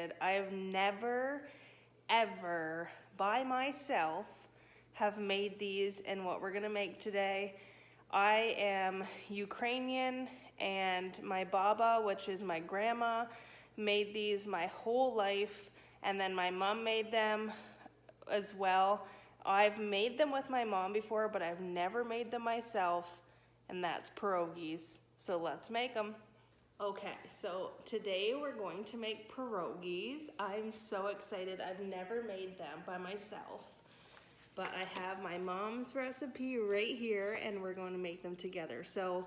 excited. I've never, ever, by myself, have made these and what we're gonna make today. I am Ukrainian, and my baba, which is my grandma, made these my whole life, and then my mom made them as well. I've made them with my mom before, but I've never made them myself, and that's pierogies. So let's make them. Okay, so today we're going to make pierogies. I'm so excited. I've never made them by myself, but I have my mom's recipe right here, and we're going to make them together. So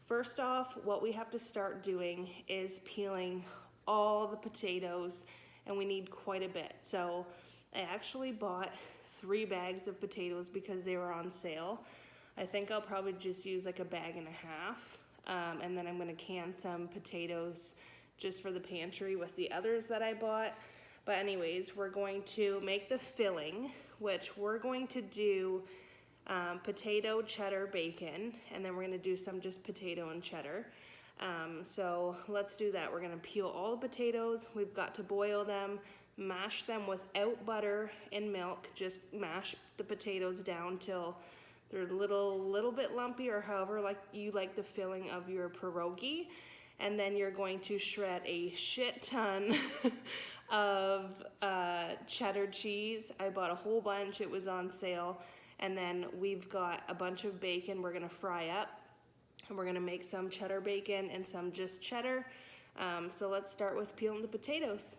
first off, what we have to start doing is peeling all the potatoes, and we need quite a bit. So I actually bought 3 bags of potatoes because they were on sale. I think I'll probably just use like a bag and a half. And then I'm gonna can some potatoes just for the pantry with the others that I bought. But anyways, we're going to make the filling, which we're going to do potato, cheddar, bacon, and then we're gonna do some just potato and cheddar. So let's do that. We're gonna peel all the potatoes. We've got to boil them, mash them without butter and milk. Just mash the potatoes down till they're a little bit lumpy, or however like you like the filling of your pierogi. And then you're going to shred a shit ton of cheddar cheese. I bought a whole bunch, it was on sale. And then we've got a bunch of bacon we're gonna fry up. And we're gonna make some cheddar bacon and some just cheddar. So let's start with peeling the potatoes.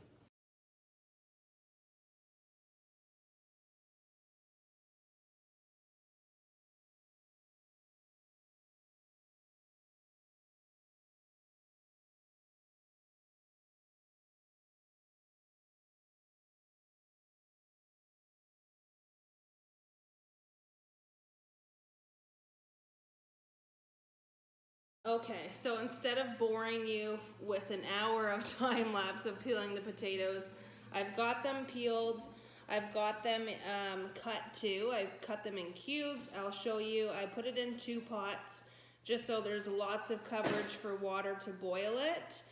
Okay, so instead of boring you with an hour of time lapse of peeling the potatoes, I've got them peeled. I've got them cut too. I've cut them in cubes. I'll show you. I put it in 2 pots just so there's lots of coverage for water to boil it.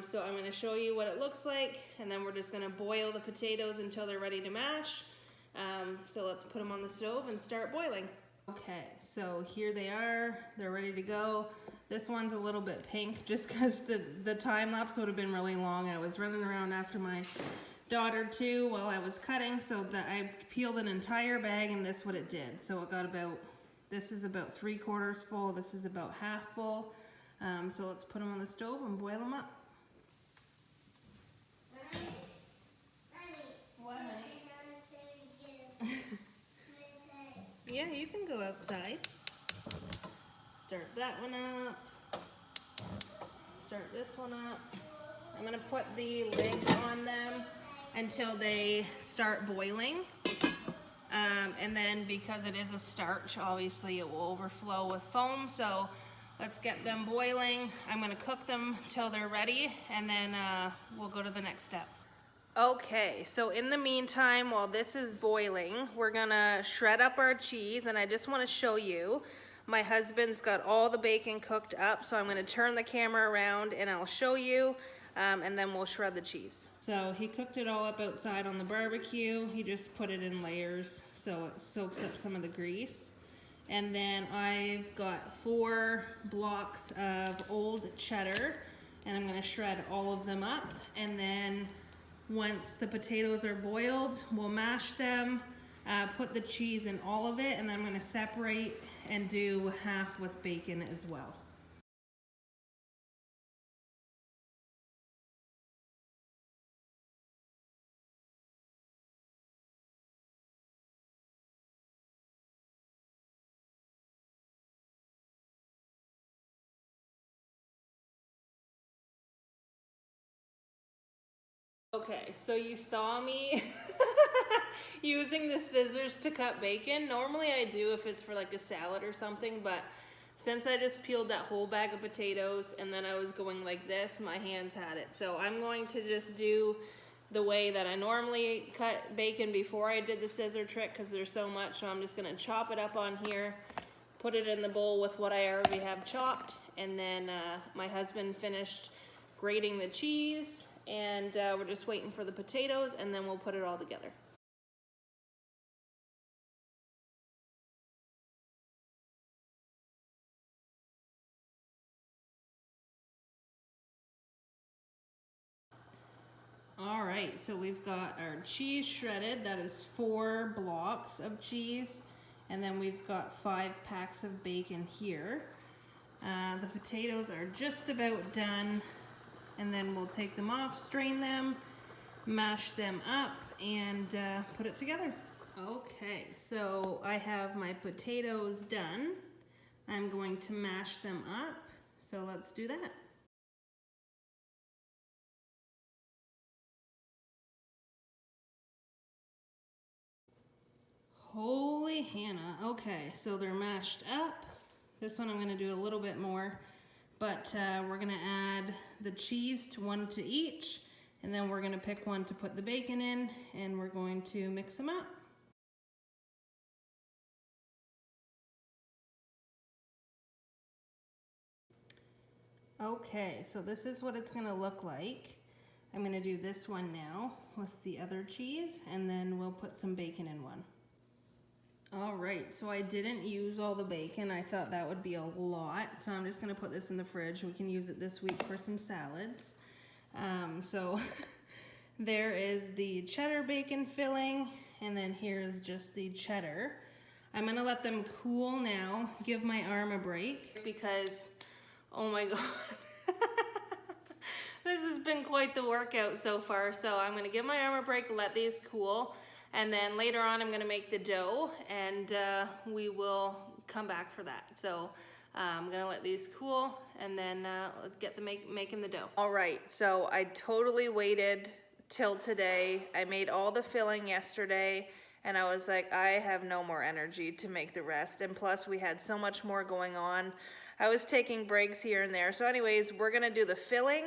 So I'm going to show you what it looks like, and then we're just going to boil the potatoes until they're ready to mash. So let's put them on the stove and start boiling. Okay, so here they are. They're ready to go. This one's a little bit pink just because the time lapse would have been really long. I was running around after my daughter too while I was cutting, so that I peeled an entire bag, and this is what it did. So it got this is about 3/4 full, this is about half full. So let's put them on the stove and boil them up. What, honey? Yeah, you can go outside. Start that one up. Start this one up. I'm gonna put the lids on them until they start boiling. And then because it is a starch, obviously it will overflow with foam. So let's get them boiling. I'm gonna cook them till they're ready, and then we'll go to the next step. Okay, so in the meantime, while this is boiling, we're gonna shred up our cheese, and I just wanna show you, my husband's got all the bacon cooked up, so I'm gonna turn the camera around and I'll show you, and then we'll shred the cheese. So he cooked it all up outside on the barbecue. He just put it in layers so it soaks up some of the grease. And then I've got 4 blocks of old cheddar, and I'm gonna shred all of them up, and then once the potatoes are boiled, we'll mash them, put the cheese in all of it, and then I'm gonna separate and do half with bacon as well. Okay, so you saw me using the scissors to cut bacon. Normally I do if it's for like a salad or something, but since I just peeled that whole bag of potatoes and then I was going like this, my hands had it. So I'm going to just do the way that I normally cut bacon before I did the scissor trick, because there's so much. So I'm just gonna chop it up on here, put it in the bowl with what I already have chopped, and then my husband finished grating the cheese, and we're just waiting for the potatoes, and then we'll put it all together. All right, so we've got our cheese shredded. That is 4 blocks of cheese. And then we've got 5 packs of bacon here. The potatoes are just about done. And then we'll take them off, strain them, mash them up, and put it together. Okay, so I have my potatoes done. I'm going to mash them up. So let's do that. Holy Hannah. Okay, so they're mashed up. This one I'm going to do a little bit more, but we're going to add the cheese to 1 to each, and then we're going to pick one to put the bacon in, and we're going to mix them up. Okay, so this is what it's going to look like. I'm going to do this one now with the other cheese, and then we'll put some bacon in one. All right, so I didn't use all the bacon. I thought that would be a lot, so I'm just gonna put this in the fridge. We can use it this week for some salads. So there is the cheddar bacon filling, and then here's just the cheddar. I'm gonna let them cool now, give my arm a break, because, oh my God. This has been quite the workout so far, so I'm gonna give my arm a break, let these cool. And then later on, I'm gonna make the dough, and we will come back for that. So I'm gonna let these cool, and then get the making the dough. All right, so I totally waited till today. I made all the filling yesterday, and I was like, I have no more energy to make the rest. And plus, we had so much more going on. I was taking breaks here and there. So anyways, we're gonna do the filling.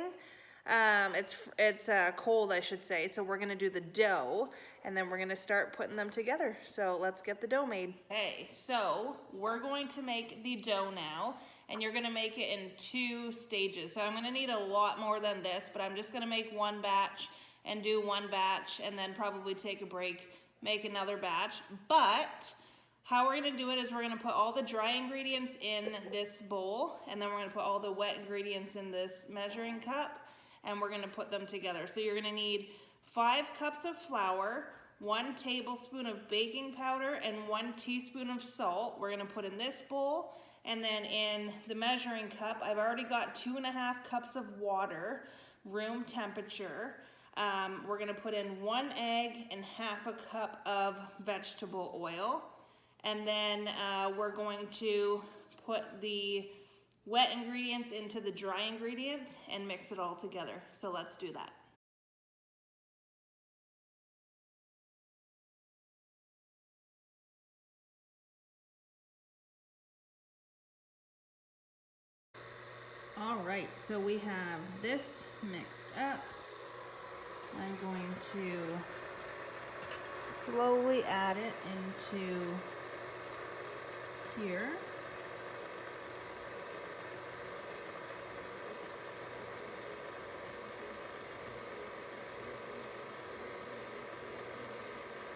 It's cold, I should say, so we're gonna do the dough, and then we're gonna start putting them together. So let's get the dough made. Okay, so we're going to make the dough now, and you're gonna make it in 2 stages. So I'm gonna need a lot more than this, but I'm just gonna make 1 batch and do 1 batch, and then probably take a break, make another batch. But how we're gonna do it is we're gonna put all the dry ingredients in this bowl, and then we're gonna put all the wet ingredients in this measuring cup, and we're gonna put them together. So you're gonna need 5 cups of flour, 1 tablespoon of baking powder, and 1 teaspoon of salt. We're gonna put in this bowl, and then in the measuring cup, I've already got 2.5 cups of water, room temperature. We're gonna put in 1 egg and 1/2 cup of vegetable oil. And then we're going to put the wet ingredients into the dry ingredients and mix it all together. So let's do that. All right, so we have this mixed up. I'm going to slowly add it into here.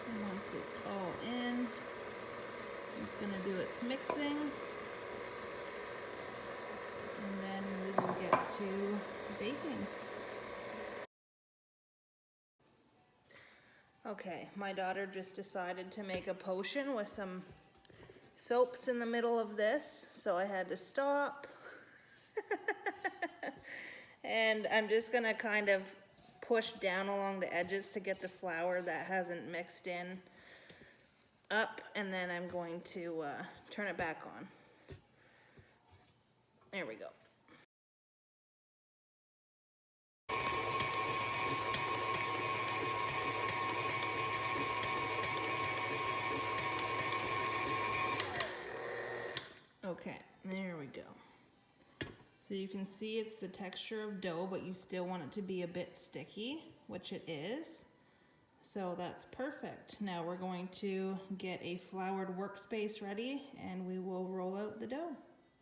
And once it's all in, it's going to do its mixing. And then we will get to baking. Okay, my daughter just decided to make a potion with some soaps in the middle of this, so I had to stop. And I'm just gonna kind of push down along the edges to get the flour that hasn't mixed in up, and then I'm going to turn it back on. There we go. Okay, there we go. So you can see it's the texture of dough, but you still want it to be a bit sticky, which it is. So that's perfect. Now we're going to get a floured workspace ready, and we will roll out the dough.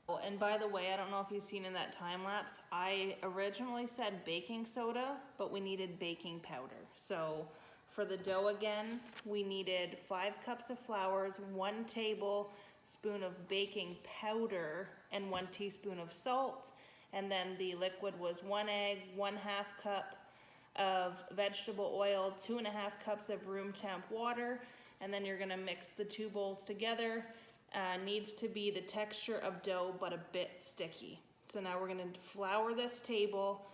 Oh, and by the way, I don't know if you've seen in that time lapse, I originally said baking soda, but we needed baking powder. So for the dough again, we needed 5 cups of flour, 1 tablespoon of baking powder, and 1 teaspoon of salt. And then the liquid was 1 egg, 1/2 cup of vegetable oil, 2.5 cups of room temp water, and then you're gonna mix the 2 bowls together. Needs to be the texture of dough, but a bit sticky. So now we're gonna flour this table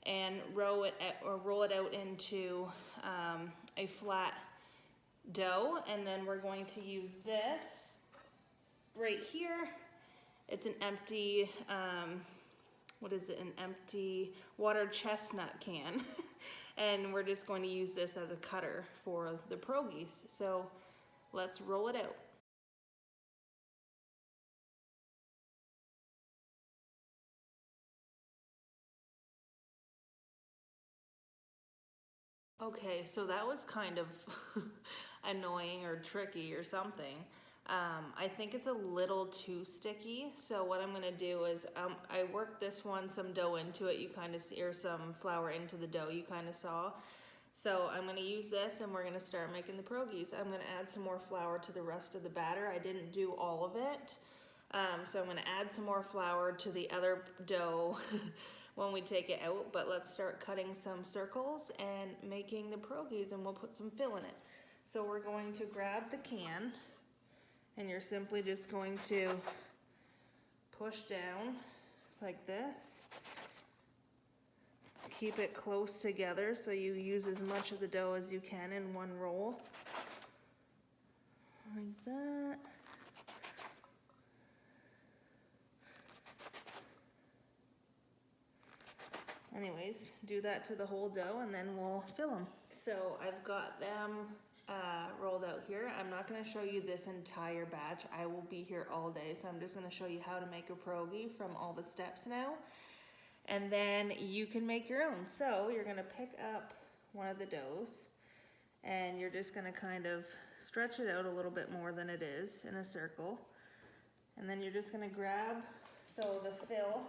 and roll it out into a flat dough, and then we're going to use this right here. It's an empty, what is it, an empty water chestnut can. And we're just going to use this as a cutter for the pierogies. So let's roll it out. Okay, so that was kind of annoying or tricky or something. I think it's a little too sticky, so what I'm gonna do is I worked this one, some dough into it, you kind of see, or some flour into the dough, you kind of saw. So I'm gonna use this and we're gonna start making the pierogies. I'm gonna add some more flour to the rest of the batter. I didn't do all of it, so I'm gonna add some more flour to the other dough when we take it out, but let's start cutting some circles and making the pierogies, and we'll put some fill in it. So we're going to grab the can, and you're simply just going to push down like this. Keep it close together so you use as much of the dough as you can in one roll. Like that. Anyways, do that to the whole dough and then we'll fill them. So I've got them rolled out here. I'm not going to show you this entire batch. I will be here all day, so I'm just going to show you how to make a pierogi from all the steps now. And then you can make your own. So you're going to pick up one of the doughs and you're just going to kind of stretch it out a little bit more than it is in a circle. And then you're just going to grab, so the fill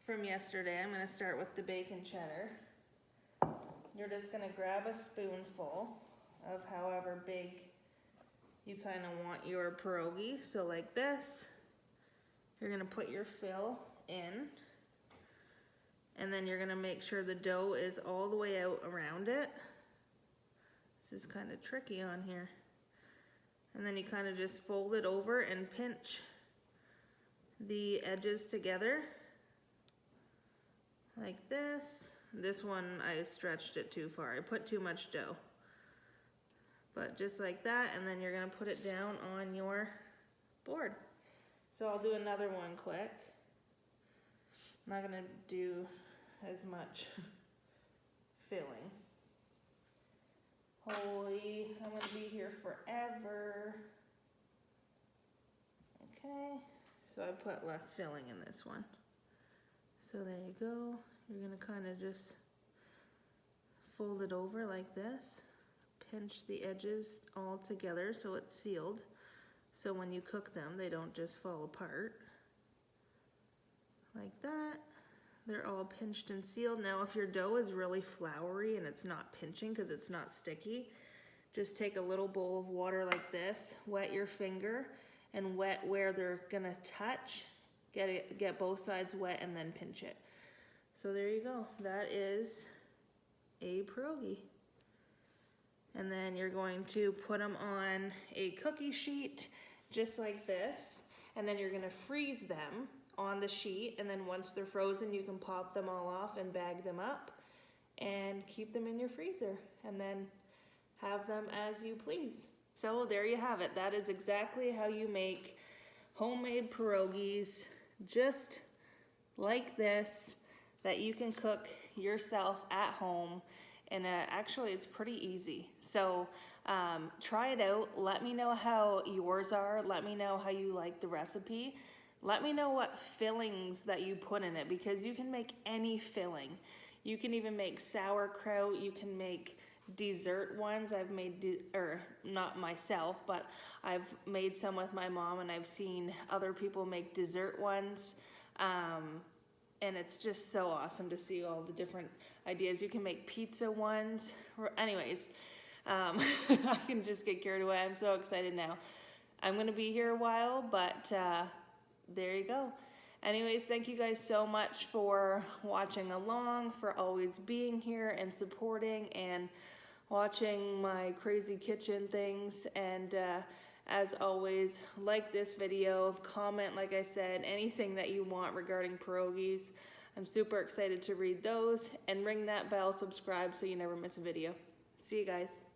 from yesterday, I'm going to start with the bacon cheddar. You're just going to grab a spoonful of however big you kind of want your pierogi. So like this, you're going to put your fill in, and then you're going to make sure the dough is all the way out around it. This is kind of tricky on here. And then you kind of just fold it over and pinch the edges together like this. This one, I stretched it too far. I put too much dough. But just like that, and then you're gonna put it down on your board. So I'll do another one quick. I'm not gonna do as much filling. Holy, I'm gonna be here forever. Okay, so I put less filling in this one. So there you go. You're gonna kind of just fold it over like this. Pinch the edges all together so it's sealed. So when you cook them, they don't just fall apart. Like that. They're all pinched and sealed. Now if your dough is really floury and it's not pinching because it's not sticky, just take a little bowl of water like this, wet your finger, and wet where they're gonna touch. Get both sides wet and then pinch it. So there you go. That is a pierogi. And then you're going to put them on a cookie sheet just like this. And then you're gonna freeze them on the sheet. And then once they're frozen, you can pop them all off and bag them up and keep them in your freezer. And then have them as you please. So there you have it. That is exactly how you make homemade pierogies, just like this, that you can cook yourself at home. And actually it's pretty easy. So try it out. Let me know how yours are. Let me know how you like the recipe. Let me know what fillings that you put in it, because you can make any filling. You can even make sauerkraut, you can make dessert ones. I've made, or not myself, but I've made some with my mom, and I've seen other people make dessert ones. And it's just so awesome to see all the different ideas. You can make pizza ones. Anyways, I can just get carried away. I'm so excited now. I'm going to be here a while, but there you go. Anyways, thank you guys so much for watching along, for always being here and supporting and watching my crazy kitchen things. And as always, like this video, comment, like I said, anything that you want regarding pierogies. I'm super excited to read those, and ring that bell, subscribe so you never miss a video. See you guys.